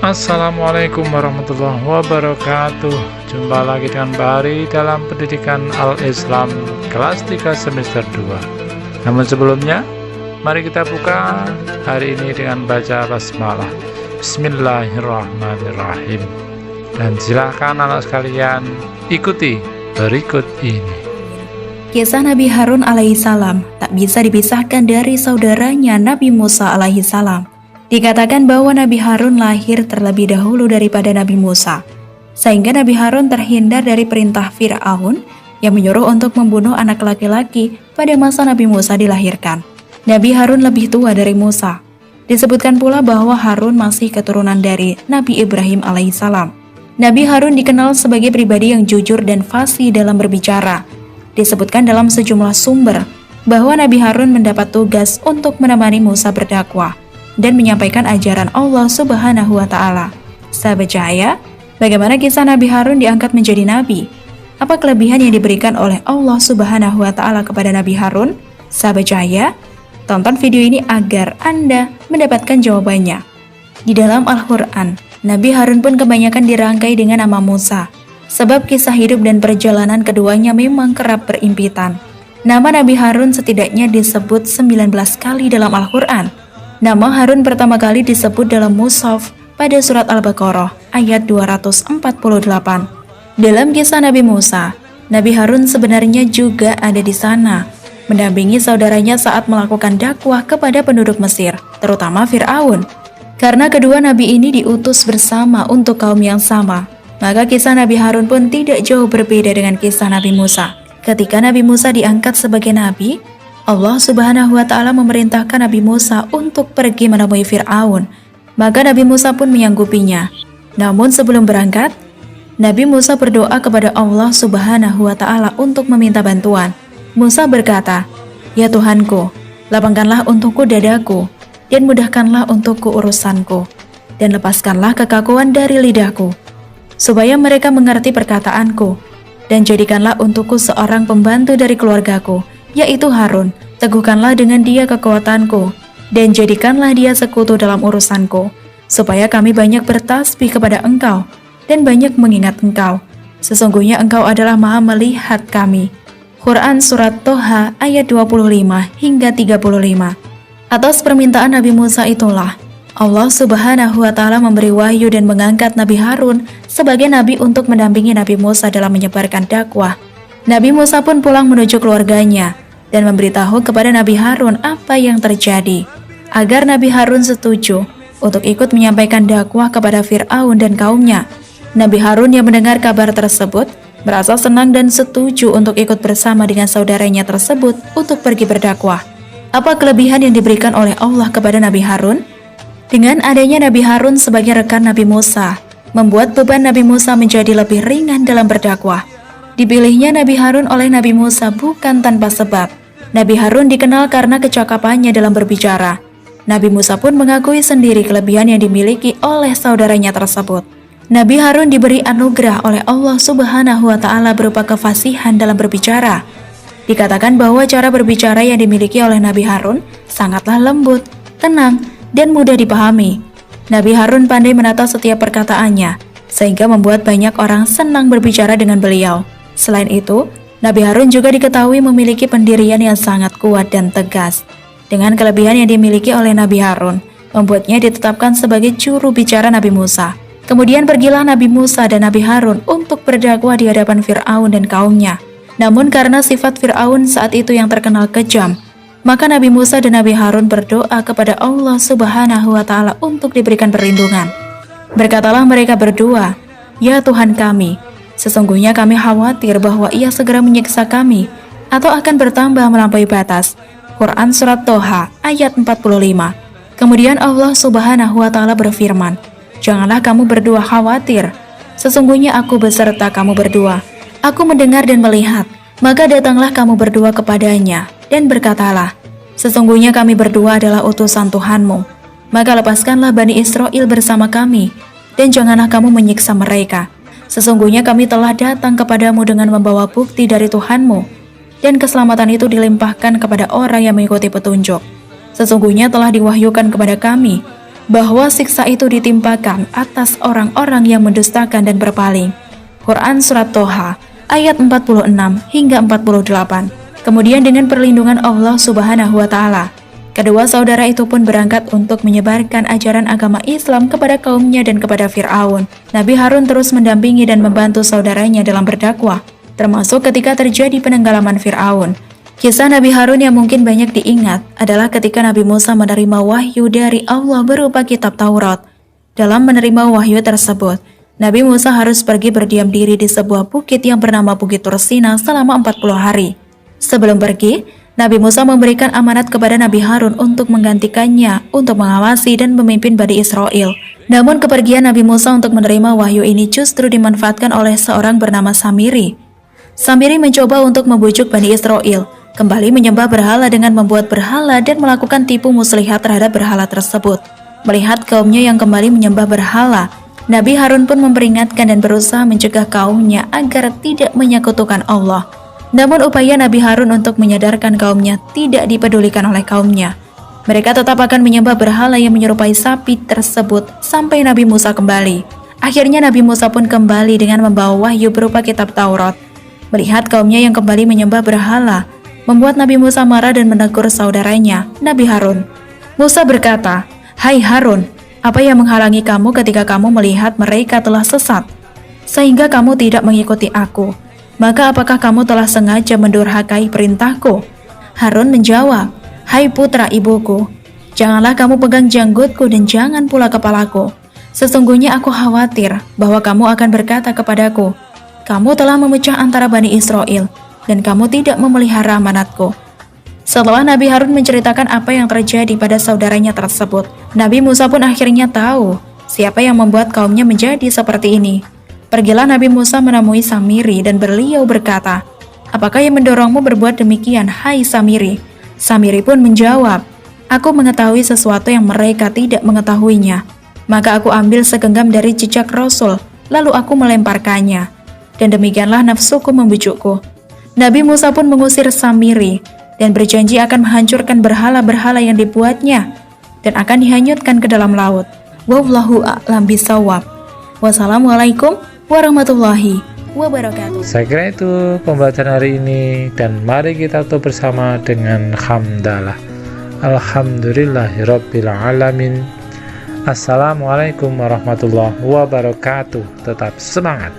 Assalamualaikum warahmatullahi wabarakatuh. Jumpa lagi dengan Bari dalam pendidikan Al-Islam kelas 3 semester 2. Namun sebelumnya, mari kita buka hari ini dengan baca basmalah. Bismillahirrahmanirrahim. Dan silahkan anak sekalian ikuti berikut ini. Kisah Nabi Harun alaihissalam tak bisa dipisahkan dari saudaranya Nabi Musa alaihissalam. Dikatakan bahwa Nabi Harun lahir terlebih dahulu daripada Nabi Musa, sehingga Nabi Harun terhindar dari perintah Fir'aun yang menyuruh untuk membunuh anak laki-laki pada masa Nabi Musa dilahirkan. Nabi Harun lebih tua dari Musa. Disebutkan pula bahwa Harun masih keturunan dari Nabi Ibrahim alaihissalam. Nabi Harun dikenal sebagai pribadi yang jujur dan fasih dalam berbicara. Disebutkan dalam sejumlah sumber bahwa Nabi Harun mendapat tugas untuk menemani Musa berdakwah dan menyampaikan ajaran Allah Subhanahu wa Ta'ala. Sahabat cahaya, bagaimana kisah Nabi Harun diangkat menjadi nabi? Apa kelebihan yang diberikan oleh Allah Subhanahu wa Ta'ala kepada Nabi Harun? Sahabat cahaya, tonton video ini agar Anda mendapatkan jawabannya. Di dalam Al-Quran, Nabi Harun pun kebanyakan dirangkai dengan nama Musa, sebab kisah hidup dan perjalanan keduanya memang kerap berimpitan. Nama Nabi Harun setidaknya disebut 19 kali dalam Al-Quran. Nama Harun pertama kali disebut dalam Mushaf pada surat Al-Baqarah ayat 248. Dalam kisah Nabi Musa, Nabi Harun sebenarnya juga ada di sana, mendampingi saudaranya saat melakukan dakwah kepada penduduk Mesir, terutama Fir'aun. Karena kedua nabi ini diutus bersama untuk kaum yang sama, maka kisah Nabi Harun pun tidak jauh berbeda dengan kisah Nabi Musa. Ketika Nabi Musa diangkat sebagai nabi, Allah Subhanahu wa Ta'ala memerintahkan Nabi Musa untuk pergi menemui Fir'aun. Maka Nabi Musa pun menyanggupinya. Namun sebelum berangkat, Nabi Musa berdoa kepada Allah Subhanahu wa Ta'ala untuk meminta bantuan. Musa berkata, "Ya Tuhanku, lapangkanlah untukku dadaku, dan mudahkanlah untukku urusanku, dan lepaskanlah kekakuan dari lidahku, supaya mereka mengerti perkataanku, dan jadikanlah untukku seorang pembantu dari keluargaku, yaitu Harun. Teguhkanlah dengan dia kekuatanku, dan jadikanlah dia sekutu dalam urusanku, supaya kami banyak bertasbih kepada Engkau, dan banyak mengingat Engkau. Sesungguhnya Engkau adalah Maha melihat kami." Quran Surat Toha ayat 25 hingga 35. Atas permintaan Nabi Musa itulah, Allah Subhanahu wa Ta'ala memberi wahyu dan mengangkat Nabi Harun sebagai nabi untuk mendampingi Nabi Musa dalam menyebarkan dakwah. Nabi Musa pun pulang menuju keluarganya dan memberitahu kepada Nabi Harun apa yang terjadi, agar Nabi Harun setuju untuk ikut menyampaikan dakwah kepada Fir'aun dan kaumnya. Nabi Harun yang mendengar kabar tersebut merasa senang dan setuju untuk ikut bersama dengan saudaranya tersebut untuk pergi berdakwah. Apa kelebihan yang diberikan oleh Allah kepada Nabi Harun? Dengan adanya Nabi Harun sebagai rekan Nabi Musa, membuat beban Nabi Musa menjadi lebih ringan dalam berdakwah. Dipilihnya Nabi Harun oleh Nabi Musa bukan tanpa sebab. Nabi Harun dikenal karena kecakapannya dalam berbicara. Nabi Musa pun mengakui sendiri kelebihan yang dimiliki oleh saudaranya tersebut. Nabi Harun diberi anugerah oleh Allah Subhanahu wa Ta'ala berupa kefasihan dalam berbicara. Dikatakan bahwa cara berbicara yang dimiliki oleh Nabi Harun sangatlah lembut, tenang, dan mudah dipahami. Nabi Harun pandai menata setiap perkataannya, sehingga membuat banyak orang senang berbicara dengan beliau. Selain itu, Nabi Harun juga diketahui memiliki pendirian yang sangat kuat dan tegas. Dengan kelebihan yang dimiliki oleh Nabi Harun, membuatnya ditetapkan sebagai juru bicara Nabi Musa. Kemudian pergilah Nabi Musa dan Nabi Harun untuk berdakwah di hadapan Fir'aun dan kaumnya. Namun karena sifat Fir'aun saat itu yang terkenal kejam, maka Nabi Musa dan Nabi Harun berdoa kepada Allah Subhanahu wa Ta'ala untuk diberikan perlindungan. Berkatalah mereka berdua, "Ya Tuhan kami, sesungguhnya kami khawatir bahwa ia segera menyiksa kami atau akan bertambah melampaui batas." Quran Surat Toha ayat 45. Kemudian Allah Subhanahu wa Ta'ala berfirman, "Janganlah kamu berdua khawatir, sesungguhnya aku beserta kamu berdua. Aku mendengar dan melihat, maka datanglah kamu berdua kepadanya dan berkatalah, sesungguhnya kami berdua adalah utusan Tuhanmu. Maka lepaskanlah Bani Israel bersama kami, dan janganlah kamu menyiksa mereka. Sesungguhnya kami telah datang kepadamu dengan membawa bukti dari Tuhanmu, dan keselamatan itu dilimpahkan kepada orang yang mengikuti petunjuk. Sesungguhnya telah diwahyukan kepada kami bahwa siksa itu ditimpakan atas orang-orang yang mendustakan dan berpaling. Quran Surat Toha ayat 46 hingga 48. Kemudian dengan perlindungan Allah Subhanahu wa Ta'ala, kedua saudara itu pun berangkat untuk menyebarkan ajaran agama Islam kepada kaumnya dan kepada Fir'aun. Nabi Harun terus mendampingi dan membantu saudaranya dalam berdakwah, termasuk ketika terjadi penenggelaman Fir'aun. Kisah Nabi Harun yang mungkin banyak diingat adalah ketika Nabi Musa menerima wahyu dari Allah berupa kitab Taurat. Dalam menerima wahyu tersebut, Nabi Musa harus pergi berdiam diri di sebuah bukit yang bernama Bukit Tursina selama 40 hari. Sebelum pergi, Nabi Musa memberikan amanat kepada Nabi Harun untuk menggantikannya untuk mengawasi dan memimpin Bani Israel. Namun kepergian Nabi Musa untuk menerima wahyu ini justru dimanfaatkan oleh seorang bernama Samiri. Samiri mencoba untuk membujuk Bani Israel kembali menyembah berhala dengan membuat berhala dan melakukan tipu muslihat terhadap berhala tersebut. Melihat kaumnya yang kembali menyembah berhala, Nabi Harun pun memperingatkan dan berusaha mencegah kaumnya agar tidak menyekutukan Allah. Namun upaya Nabi Harun untuk menyadarkan kaumnya tidak dipedulikan oleh kaumnya. Mereka tetap akan menyembah berhala yang menyerupai sapi tersebut sampai Nabi Musa kembali. Akhirnya Nabi Musa pun kembali dengan membawa wahyu berupa kitab Taurat. Melihat kaumnya yang kembali menyembah berhala, membuat Nabi Musa marah dan menegur saudaranya, Nabi Harun. Musa berkata, "Hai Harun, apa yang menghalangi kamu ketika kamu melihat mereka telah sesat, sehingga kamu tidak mengikuti aku? Maka apakah kamu telah sengaja mendurhakai perintahku?" Harun menjawab, "Hai putra ibuku, janganlah kamu pegang janggutku dan jangan pula kepalaku. Sesungguhnya aku khawatir bahwa kamu akan berkata kepadaku, kamu telah memecah antara Bani Israel, dan kamu tidak memelihara amanatku." Setelah Nabi Harun menceritakan apa yang terjadi pada saudaranya tersebut, Nabi Musa pun akhirnya tahu siapa yang membuat kaumnya menjadi seperti ini. Pergilah Nabi Musa menemui Samiri dan beliau berkata, "Apakah yang mendorongmu berbuat demikian, hai Samiri?" Samiri pun menjawab, "Aku mengetahui sesuatu yang mereka tidak mengetahuinya. Maka aku ambil segenggam dari jejak Rasul, lalu aku melemparkannya. Dan demikianlah nafsuku membujukku." Nabi Musa pun mengusir Samiri dan berjanji akan menghancurkan berhala-berhala yang dibuatnya dan akan dihanyutkan ke dalam laut. Wallahu a'lam bishawab. Wassalamualaikum warahmatullahi wabarakatuh. Saya kira itu pembacaan hari ini, dan mari kita tutup bersama dengan hamdalah. Alhamdulillahirabbil alamin. Assalamualaikum warahmatullahi wabarakatuh. Tetap semangat.